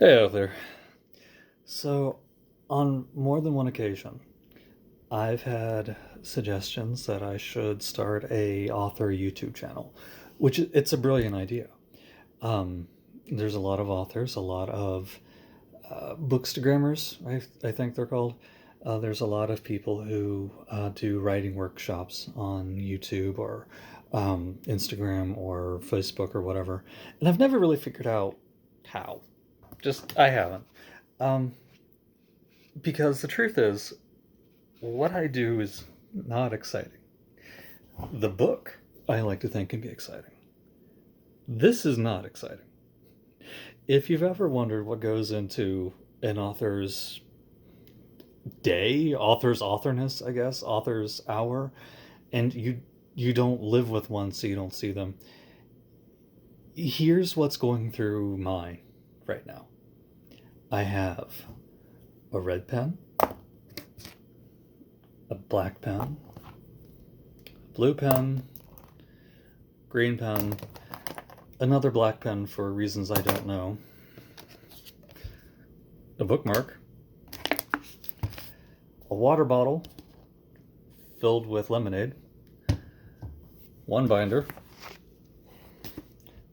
Hey out there. So, on more than one occasion, I've had suggestions that I should start a author YouTube channel, which it's a brilliant idea. Um, there's a lot of authors, a lot of bookstagrammers, I think they're called. There's a lot of people who do writing workshops on YouTube or Instagram or Facebook or whatever, and I've never really figured out how. Just I haven't. Um, because the truth is, what I do is not exciting. The book, I like to think, can be exciting. This is not exciting. If you've ever wondered what goes into an author's day, author's authorness, I guess, author's hour, and you don't live with one, so you don't see them. Here's what's going through mine right now. I have a red pen, a black pen, blue pen, green pen, another black pen for reasons I don't know, a bookmark, a water bottle filled with lemonade, one binder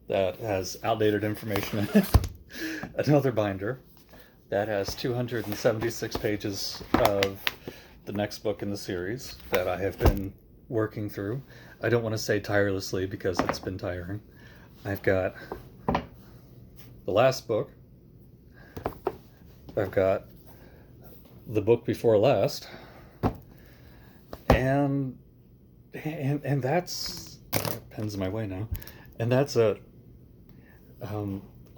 that has outdated information in it, another binder that has 276 pages of the next book in the series that I have been working through. I don't want to say tirelessly because it's been tiring. I've got the last book. I've got the book before last. And that's pen's in my way now. And that's it.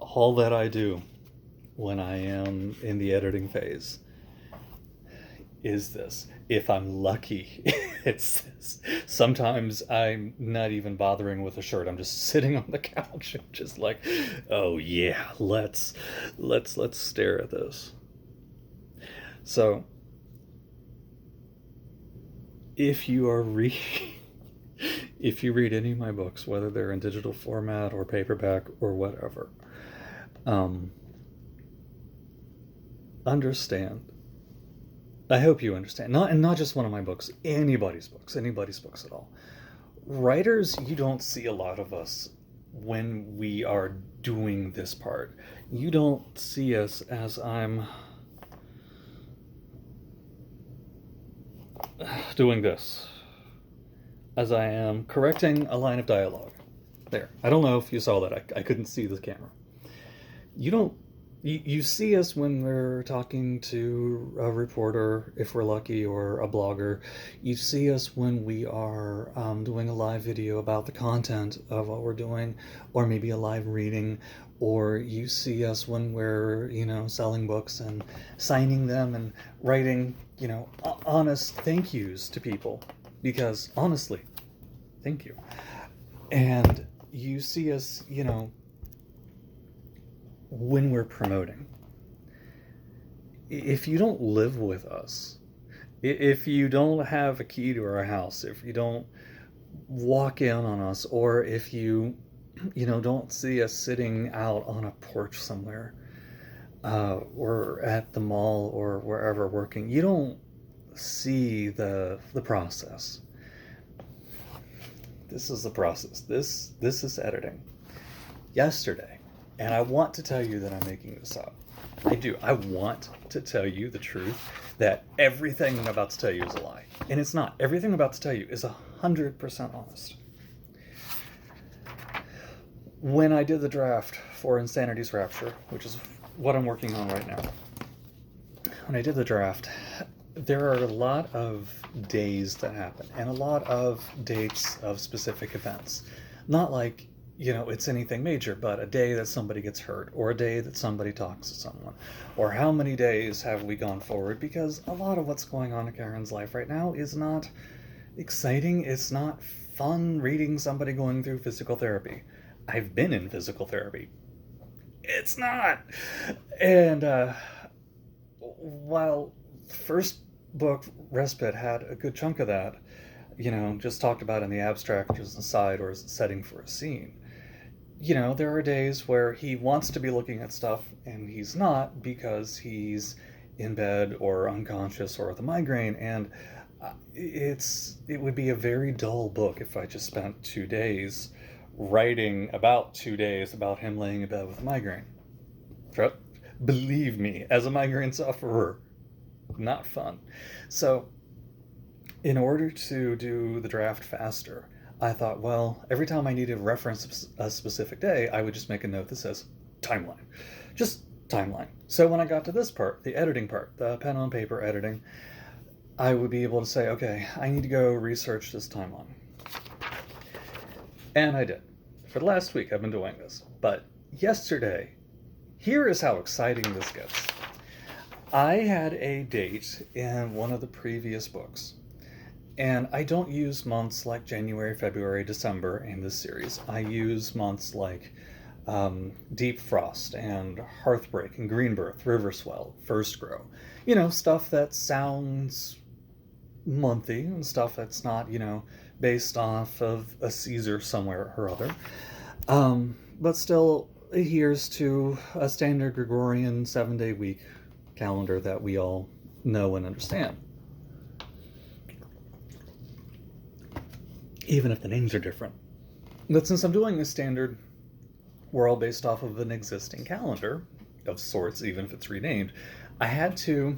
All that I do when I am in the editing phase is this. If I'm lucky, it's this. Sometimes I'm not even bothering with a shirt. I'm just sitting on the couch and just like, oh yeah, let's stare at this. So if you are if you read any of my books, whether they're in digital format or paperback or whatever, um, understand. I hope you understand. Not just one of my books, anybody's books at all. Writers, you don't see a lot of us when we are doing this part. You don't see us as I'm doing this, as I am correcting a line of dialogue. There. I don't know if you saw that. I couldn't see the camera. You don't you see us when we're talking to a reporter, if we're lucky, or a blogger. You see us when we are doing a live video about the content of what we're doing, or maybe a live reading, or you see us when we're, selling books and signing them and writing, honest thank yous to people. Because honestly, thank you. And you see us, when we're promoting. If you don't live with us, if you don't have a key to our house, if you don't walk in on us, or if you, don't see us sitting out on a porch somewhere, or at the mall or wherever working, you don't see the process. This is the process. This is editing. Yesterday, and I want to tell you that I'm making this up. I do. I want to tell you the truth that everything I'm about to tell you is a lie. And it's not. Everything I'm about to tell you is 100% honest. When I did the draft for Insanity's Rapture, which is what I'm working on right now, when I did the draft, there are a lot of days that happen and a lot of dates of specific events. Not like, it's anything major, but a day that somebody gets hurt, or a day that somebody talks to someone, or how many days have we gone forward, because a lot of what's going on in Karen's life right now is not exciting. It's not fun reading somebody going through physical therapy. I've been in physical therapy. It's not. And while the first book, Respite, had a good chunk of that, just talked about in the abstract, just aside, or as a setting for a scene, there are days where he wants to be looking at stuff and he's not because he's in bed or unconscious or with a migraine. And it would be a very dull book if I just spent 2 days writing about 2 days about him laying in bed with a migraine. Believe me, as a migraine sufferer, not fun. So, in order to do the draft faster, I thought, well, every time I needed to reference a specific day, I would just make a note that says timeline. Just timeline. So when I got to this part, the editing part, the pen on paper editing, I would be able to say, okay, I need to go research this timeline. And I did. For the last week, I've been doing this. But yesterday, here is how exciting this gets. I had a date in one of the previous books. And I don't use months like January, February, December in this series. I use months like Deep Frost and Hearthbreak and Greenbirth, Riverswell, First Grow. Stuff that sounds monthy and stuff that's not, based off of a Caesar somewhere or other. But still adheres to a standard Gregorian 7-day week calendar that we all know and understand. Even if the names are different. But since I'm doing a standard world based off of an existing calendar of sorts, even if it's renamed, I had to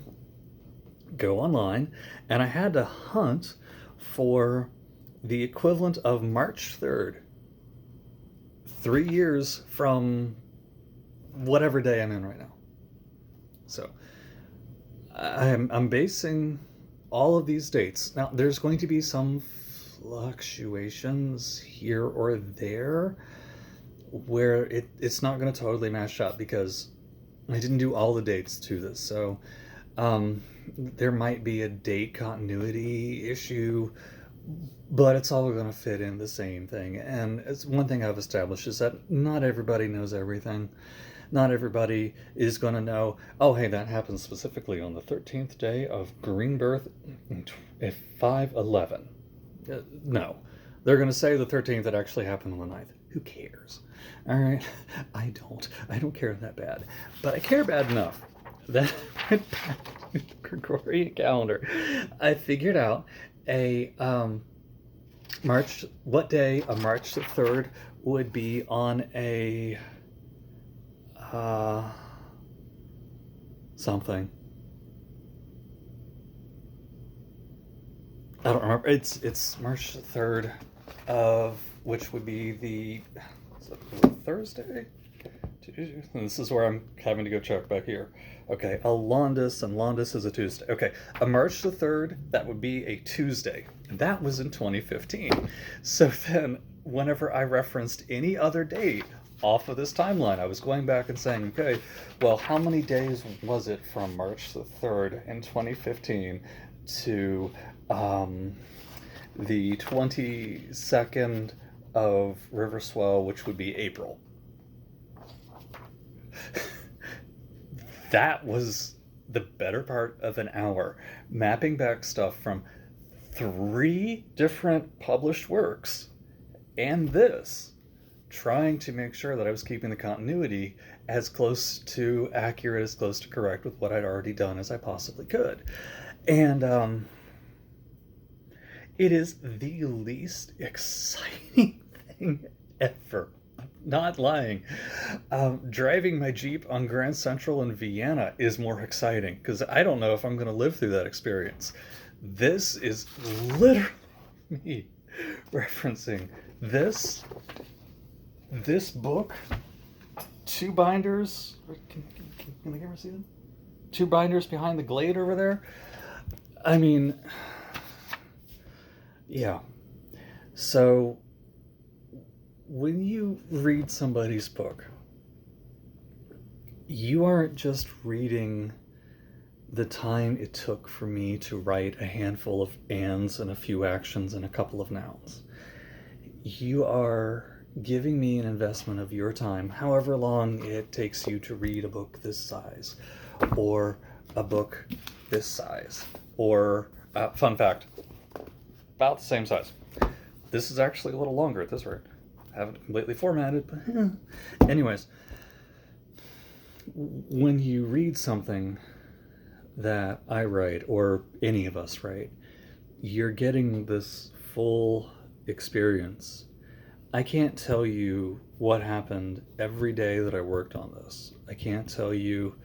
go online and I had to hunt for the equivalent of March 3rd, 3 years from whatever day I'm in right now. So I'm basing all of these dates. Now, there's going to be some fluctuations here or there where it's not going to totally match up because I didn't do all the dates to this. So there might be a date continuity issue, but it's all going to fit in the same thing. And it's one thing I've established is that not everybody knows everything. Not everybody is going to know, oh, hey, that happens specifically on the 13th day of Greenbirth at 5:11. No. They're going to say the 13th that actually happened on the 9th. Who cares? All right? I don't care that bad. But I care bad enough that with the Gregorian calendar, I figured out what day of March the 3rd would be on a something. I don't remember. It's March 3rd of which would be the Thursday. This is where I'm having to go check back here. Okay, Alondis, and Londis is a Tuesday. Okay, a March the 3rd, that would be a Tuesday. And that was in 2015. So then, whenever I referenced any other date off of this timeline, I was going back and saying, okay, well, how many days was it from March the 3rd in 2015 to the 22nd of Riverswell, which would be April? That was the better part of an hour, mapping back stuff from 3 different published works and this, trying to make sure that I was keeping the continuity as close to accurate, as close to correct with what I'd already done as I possibly could. And it is the least exciting thing ever. Not lying. Driving my Jeep on Grand Central in Vienna is more exciting because I don't know if I'm going to live through that experience. This is literally me referencing this book, 2 binders. Can the camera see them? 2 binders behind the Glade over there. I mean, yeah. So when you read somebody's book, you aren't just reading the time it took for me to write a handful of ands and a few actions and a couple of nouns. You are giving me an investment of your time, however long it takes you to read a book this size, or a book this size, or, fun fact, about the same size. This is actually a little longer at this rate. have it completely formatted, but anyways, when you read something that I write or any of us write, you're getting this full experience. I can't tell you what happened every day that I worked on this. I can't tell you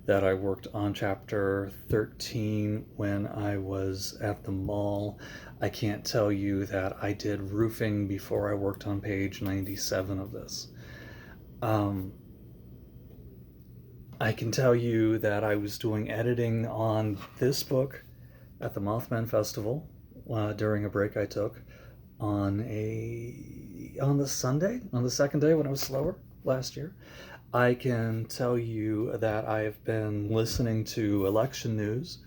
that I worked on chapter 13 when I was at the mall. I can't tell you that I did roofing before I worked on page 97 of this. I can tell you that I was doing editing on this book at the Mothman Festival during a break I took on the Sunday, on the second day when I was slower last year. I can tell you that I have been listening to election news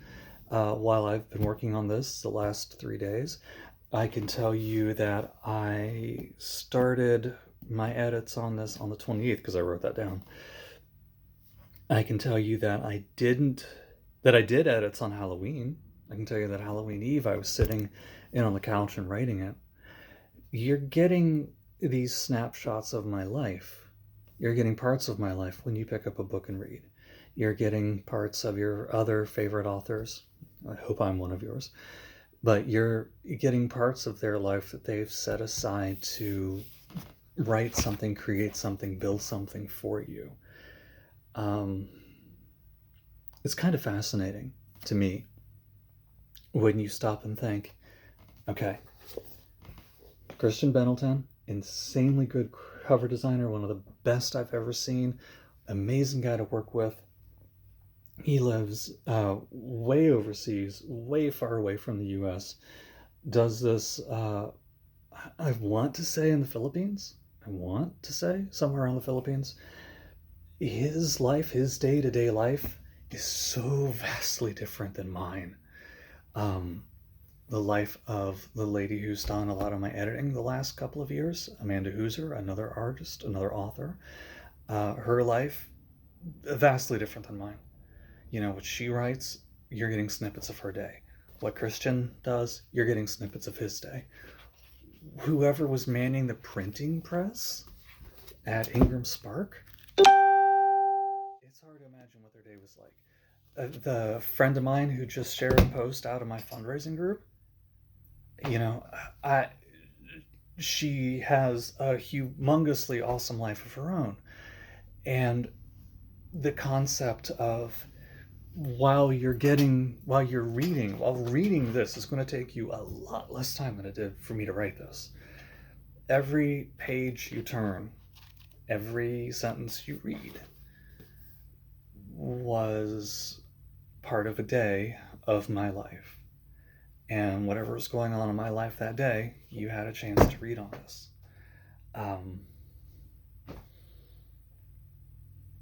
while I've been working on this the last 3 days. I can tell you that I started my edits on this on the 28th because I wrote that down. I can tell you that I did edits on Halloween. I can tell you that Halloween Eve I was sitting in on the couch and writing it. You're getting these snapshots of my life. You're getting parts of my life when you pick up a book and read. You're getting parts of your other favorite authors. I hope I'm one of yours. But you're getting parts of their life that they've set aside to write something, create something, build something for you. It's kind of fascinating to me when you stop and think, okay, Christian Bennelton, insanely good cover designer, one of the best I've ever seen, amazing guy to work with. He lives way overseas, way far away from the US, does this, I want to say in the Philippines, somewhere around the Philippines. His life, his day-to-day life is so vastly different than mine. The life of the lady who's done a lot of my editing the last couple of years, Amanda Hooser, another artist, another author, her life, vastly different than mine. You know, what she writes, you're getting snippets of her day. What Christian does, you're getting snippets of his day. Whoever was manning the printing press at Ingram Spark, it's hard to imagine what their day was like. The friend of mine who just shared a post out of my fundraising group, you know, she has a humongously awesome life of her own. And the concept of while reading this is going to take you a lot less time than it did for me to write this. Every page you turn, every sentence you read was part of a day of my life. And whatever was going on in my life that day, you had a chance to read on this.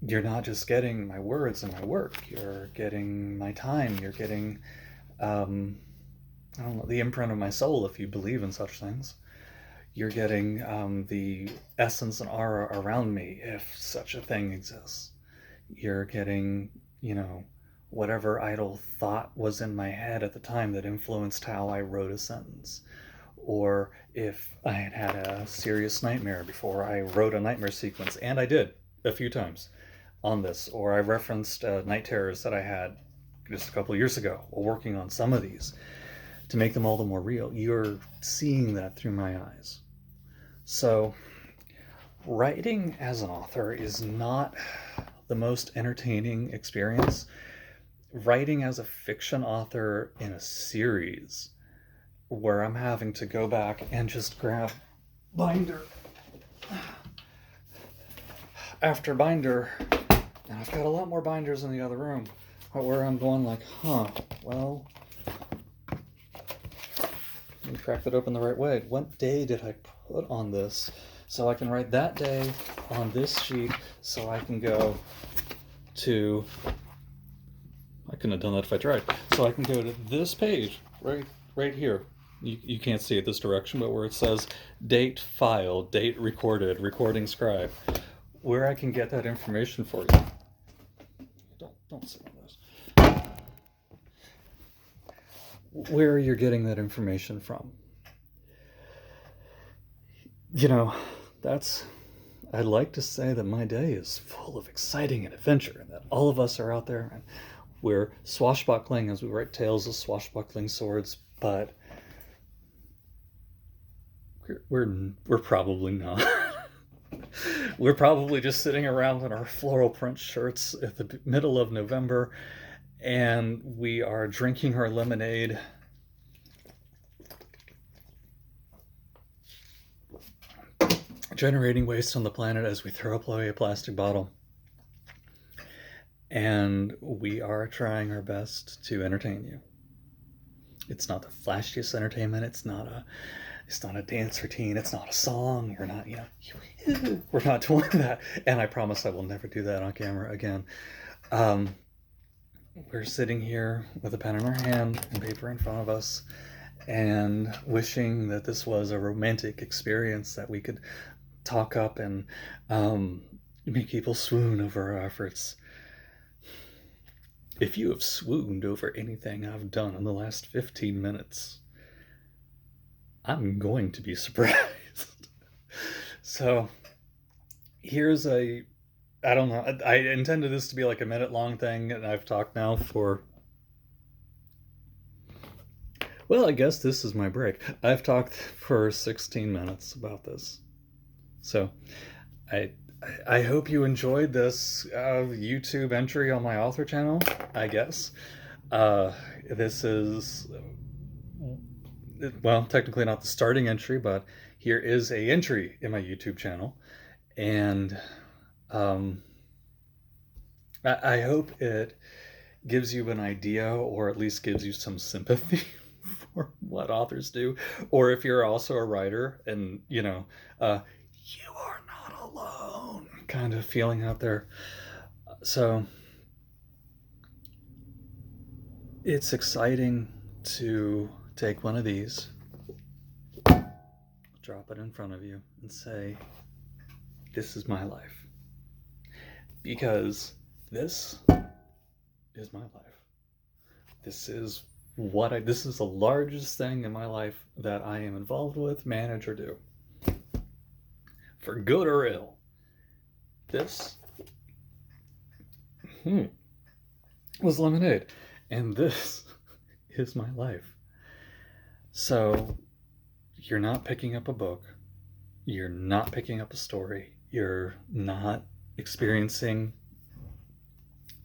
You're not just getting my words and my work, you're getting my time, you're getting, I don't know, the imprint of my soul, if you believe in such things. You're getting the essence and aura around me, if such a thing exists. You're getting, you know, whatever idle thought was in my head at the time that influenced how I wrote a sentence. Or if I had had a serious nightmare before I wrote a nightmare sequence, and I did a few times on this, or I referenced night terrors that I had just a couple of years ago while working on some of these to make them all the more real. You're seeing that through my eyes. So writing as an author is not the most entertaining experience. Writing as a fiction author in a series where I'm having to go back and just grab binder after binder, and I've got a lot more binders in the other room, where I'm going like, well, let me crack that open the right way. What day did I put on this? So I can write that day on this sheet, so I can go to, I couldn't have done that if I tried. So I can go to this page, right here. You can't see it this direction, but where it says date file, date recorded, recording scribe, where I can get that information for you. Don't sit on those. Where you're getting that information from. You know, that's, I'd like to say that my day is full of exciting and adventure, and that all of us are out there and we're swashbuckling as we write tales of swashbuckling swords, but we're probably not. We're probably just sitting around in our floral print shirts at the middle of November, and we are drinking our lemonade, generating waste on the planet as we throw away a plastic bottle. And we are trying our best to entertain you. It's not the flashiest entertainment. It's not a dance routine. It's not a song. We're not, we're not doing that. And I promise I will never do that on camera again. We're sitting here with a pen in our hand and paper in front of us, and wishing that this was a romantic experience that we could talk up and make people swoon over our efforts. If you have swooned over anything I've done in the last 15 minutes, I'm going to be surprised. So here's I don't know, I intended this to be like a minute long thing, and I've talked now for, well, I guess this is my break. I've talked for 16 minutes about this. So I hope you enjoyed this YouTube entry on my author channel, I guess. This is, well, technically not the starting entry, but here is a entry in my YouTube channel. And I hope it gives you an idea, or at least gives you some sympathy for what authors do. Or if you're also a writer and, you are not alone kind of feeling out there. So it's exciting to take one of these, drop it in front of you, and say, this is my life. Because this is my life. This is this is the largest thing in my life that I am involved with, manage, or do. For good or ill. This was lemonade. And this is my life. So you're not picking up a book. You're not picking up a story. You're not experiencing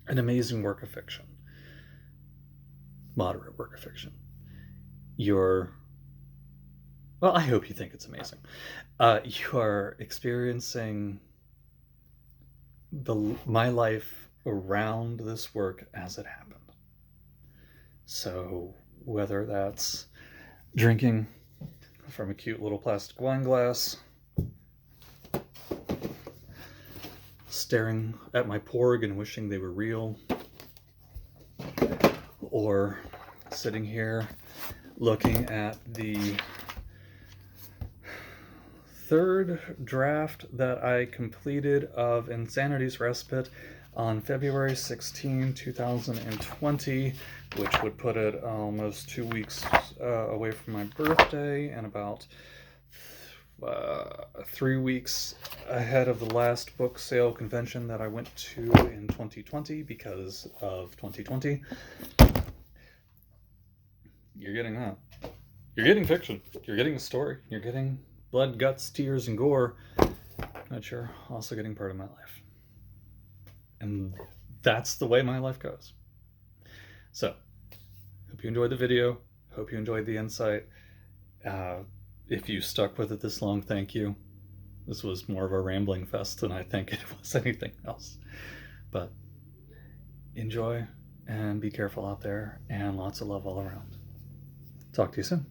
an amazing work of fiction. Moderate work of fiction. Well, I hope you think it's amazing. You are experiencing my life around this work as it happened. So whether that's drinking from a cute little plastic wine glass, staring at my porg and wishing they were real, or sitting here looking at the third draft that I completed of Insanity's Respite on February 16, 2020, which would put it almost 2 weeks away from my birthday, and about 3 weeks ahead of the last book sale convention that I went to in 2020 because of 2020. You're getting that. You're getting fiction. You're getting a story. You're getting blood, guts, tears, and gore. But you're also getting part of my life. And that's the way my life goes. So, hope you enjoyed the video. Hope you enjoyed the insight. If you stuck with it this long, thank you. This was more of a rambling fest than I think it was anything else. But enjoy and be careful out there, and lots of love all around. Talk to you soon.